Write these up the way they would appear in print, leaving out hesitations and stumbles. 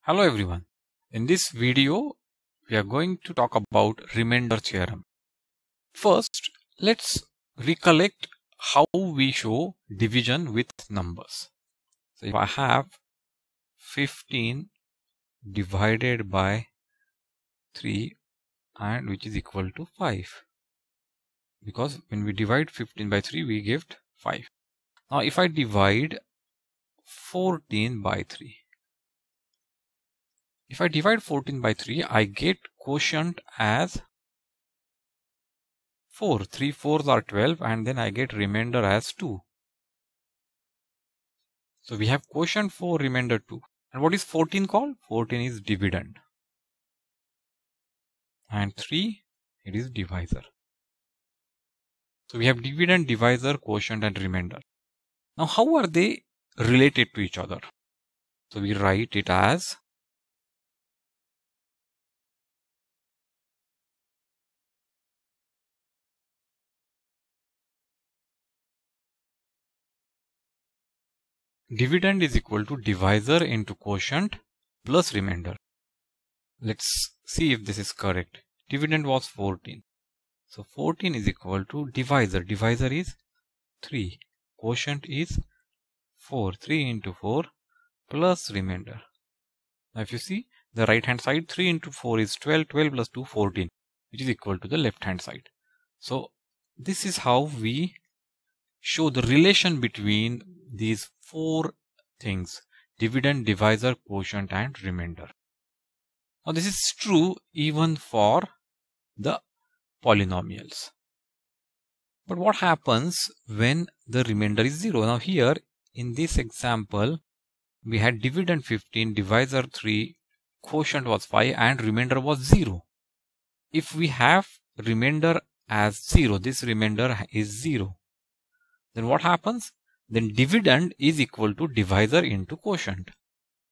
Hello everyone. In this video, we are going to talk about remainder theorem. First, let's recollect how we show division with numbers. So if I have 15 divided by 3 and which is equal to 5. Because when we divide 15 by 3, we get 5. Now if I divide 14 by 3. If I divide 14 by 3, I get quotient as 4. 3 4s are 12 and then I get remainder as 2. So we have quotient 4, remainder 2. And what is 14 called? 14 is dividend. And 3, it is divisor. So we have dividend, divisor, quotient and remainder. Now how are they related to each other? So we write it as dividend is equal to divisor into quotient plus remainder. Let's see if this is correct. Dividend was 14. So 14 is equal to divisor. Divisor is 3. Quotient is 4. 3 into 4 plus remainder. Now if you see the right hand side, 3 into 4 is 12. 12 plus 2, 14, which is equal to the left hand side. So this is how we show the relation between these 4 things: dividend, divisor, quotient and remainder. Now this is true even for the polynomials. But what happens when the remainder is 0? Now here in this example, we had dividend 15, divisor 3, quotient was 5 and remainder was 0. If we have remainder as 0, this remainder is 0. Then what happens? Then dividend is equal to divisor into quotient.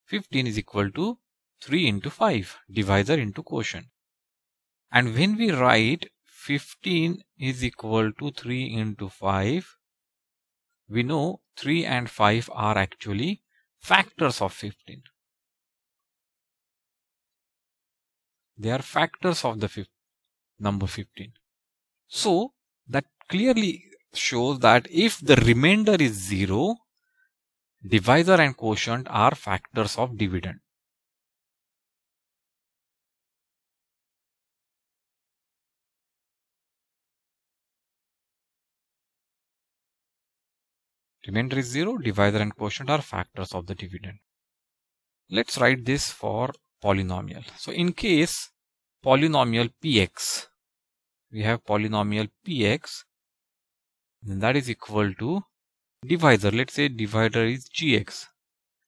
15 is equal to 3 into 5, divisor into quotient. And when we write 15 is equal to 3 into 5, we know 3 and 5 are actually factors of 15. They are factors of the number 15. So that clearly shows that if the remainder is 0, divisor and quotient are factors of dividend. Remainder is 0, divisor and quotient are factors of the dividend. Let's write this for polynomial. So in case polynomial px, we have polynomial px, then that is equal to divisor. Let's say divisor is gx,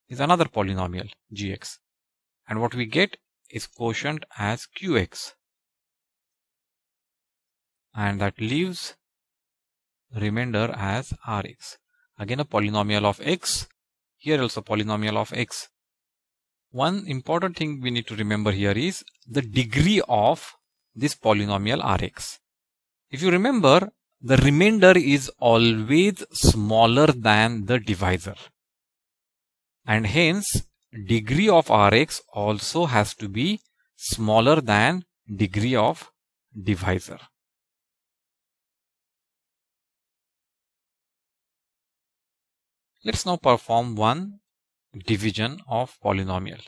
is another polynomial gx. And what we get is quotient as qx. And that leaves remainder as rx. Again a polynomial of x, here also polynomial of x. One important thing we need to remember here is the degree of this polynomial rx. If you remember, the remainder is always smaller than the divisor. And hence, degree of rx also has to be smaller than degree of divisor. Let's now perform one division of polynomial.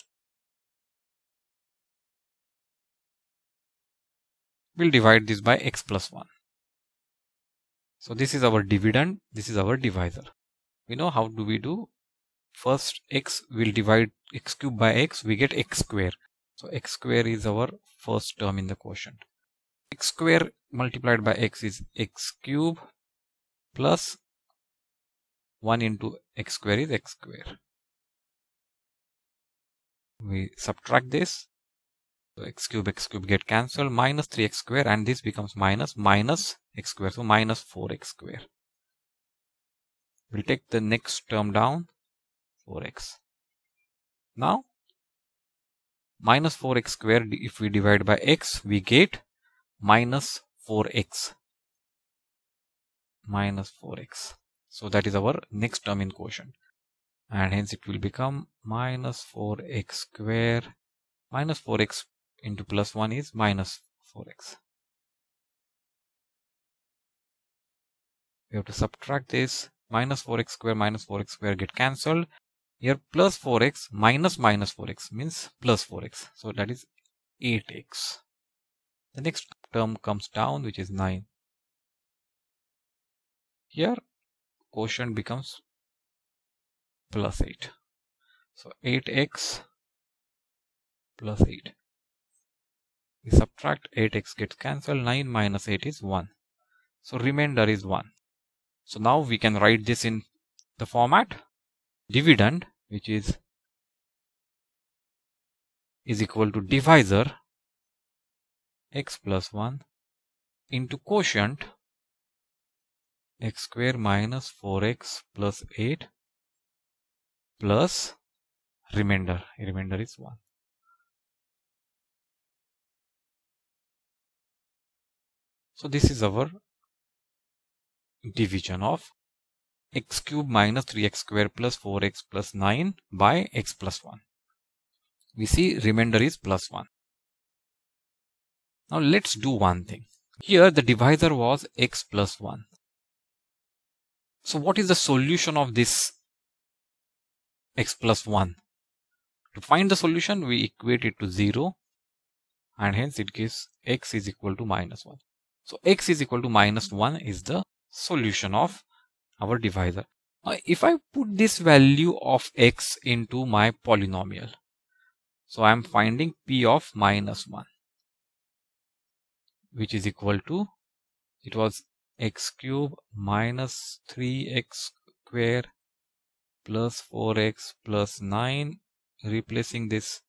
We'll divide this by x plus 1. So this is our dividend, this is our divisor. We know how do we do. First x will divide x cube by x, we get x square. So x square is our first term in the quotient. X square multiplied by x is x cube plus 1 into x square is x square. We subtract this. So x cube get cancelled, minus 3x square, and this becomes minus x square. So minus 4x square. We'll take the next term down, 4x. Now, minus 4x square, if we divide by x, we get minus 4x. Minus 4x. So that is our next term in quotient. and hence it will become minus 4x square. Minus 4x into plus 1 is minus 4x. We have to subtract this. Minus 4x square get cancelled. Here plus 4x minus minus 4x means plus 4x. So that is 8x. The next term comes down, which is 9. Here quotient becomes plus 8. So 8x plus 8. We subtract 8x gets cancelled. 9 minus 8 is 1. So remainder is 1. So now we can write this in the format dividend, which is equal to divisor x plus 1 into quotient x square minus 4x plus 8 plus remainder. Remainder is 1. So this is our division of x cube minus 3x square plus 4x plus 9 by x plus 1. We see remainder is plus 1. Now let's do one thing. Here the divisor was x plus 1. So what is the solution of this x plus 1? To find the solution, we equate it to 0 and hence it gives x is equal to minus 1. So x is equal to minus 1 is the solution of our divisor. Now if I put this value of x into my polynomial, so I am finding p of minus 1, which is equal to, it was x cube minus 3x square plus 4x plus 9. Replacing this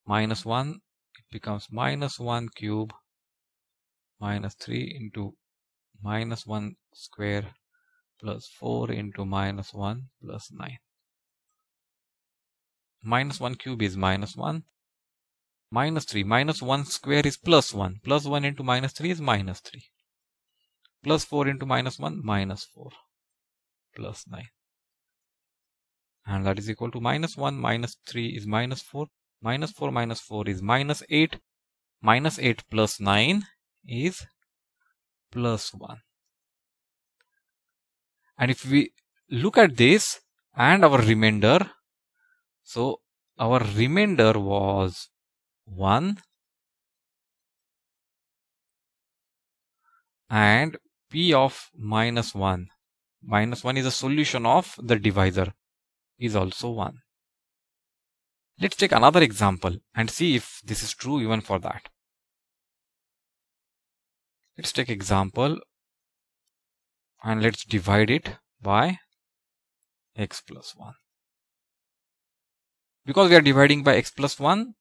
minus 1, it becomes minus 1 cube minus 3 into minus 1 square plus 4 into minus 1 plus 9. Minus 1 cube is minus 1. Minus 3. Minus 1 square is plus 1. Plus 1 into minus 3 is minus 3. Plus 4 into minus 1, minus 4. Plus 9. And that is equal to minus 1 minus 3 is minus 4. Minus 4 minus 4 is minus 8. Minus 8 plus 9 is plus 1. And if we look at this and our remainder, so our remainder was 1 and p of minus 1. Minus 1 is a solution of the divisor, is also 1. Let's take another example and see if this is true even for that. Let's take example and let's divide it by x plus 1. Because we are dividing by x plus 1,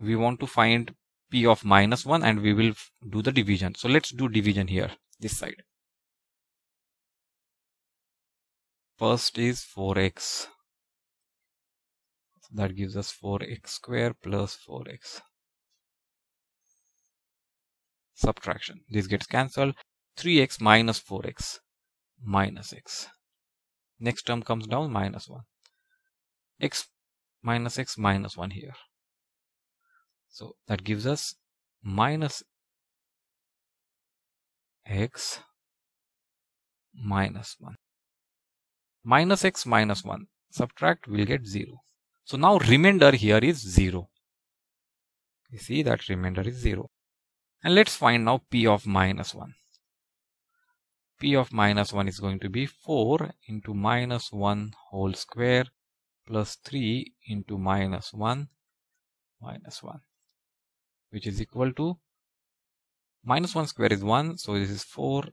we want to find p of minus 1 and we will do the division. So let's do division here, this side. First is 4x. That gives us 4x square plus 4x. Subtraction. This gets cancelled. 3x minus 4x minus x. Next term comes down, minus 1. X minus x minus 1 here. So that gives us minus x minus 1. Minus x minus 1. Subtract, we'll get 0. So now remainder here is 0. You see that remainder is 0. And let's find now p of minus 1. P of minus 1 is going to be 4 into minus 1 whole square plus 3 into minus 1 minus 1, which is equal to minus 1 square is 1. So this is 4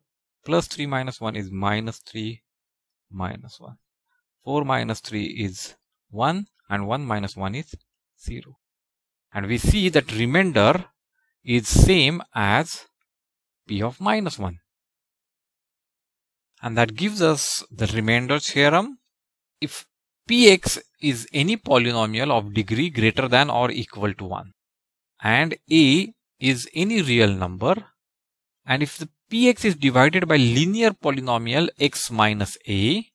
plus 3 minus 1 is minus 3 minus 1. 4 minus 3 is 1 and 1 minus 1 is 0. And we see that remainder is same as p of minus 1. And that gives us the remainder theorem. If px is any polynomial of degree greater than or equal to 1 and a is any real number, and if the px is divided by linear polynomial x minus a,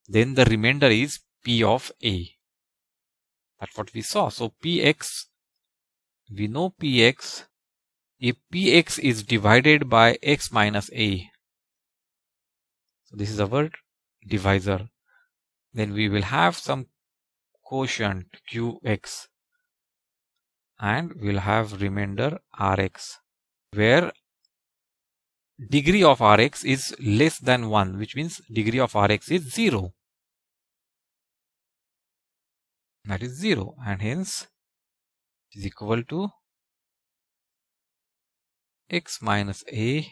then the remainder is P of A. That's what we saw. So Px, we know Px, if Px is divided by x minus A. So this is our divisor. Then we will have some quotient Qx and we'll have remainder Rx, where degree of Rx is less than 1, which means degree of Rx is 0. That is 0, and hence is equal to x minus A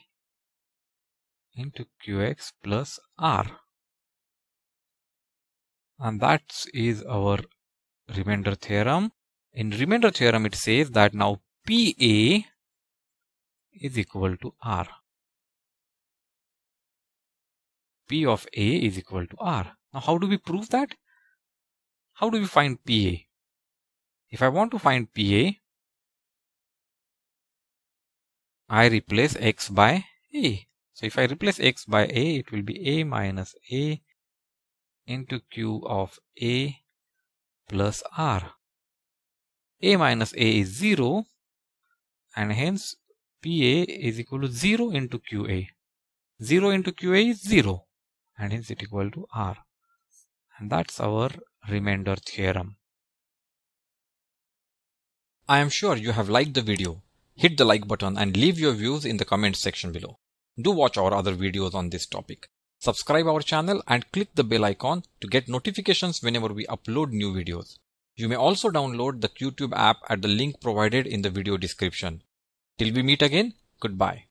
into Qx plus R. And that is our remainder theorem. In remainder theorem, it says that now PA is equal to R. P of A is equal to R. Now, how do we prove that? How do we find PA? If I want to find PA, I replace x by A. So if I replace x by A, it will be A minus A into Q of A plus R. A minus A is 0, and hence PA is equal to 0 into QA. 0 into QA is 0, and hence it equal to R. And that's our remainder theorem. I am sure you have liked the video. Hit the like button and leave your views in the comment section below. Do watch our other videos on this topic. Subscribe our channel and click the bell icon to get notifications whenever we upload new videos. You may also download the QTube app at the link provided in the video description. Till we meet again, goodbye.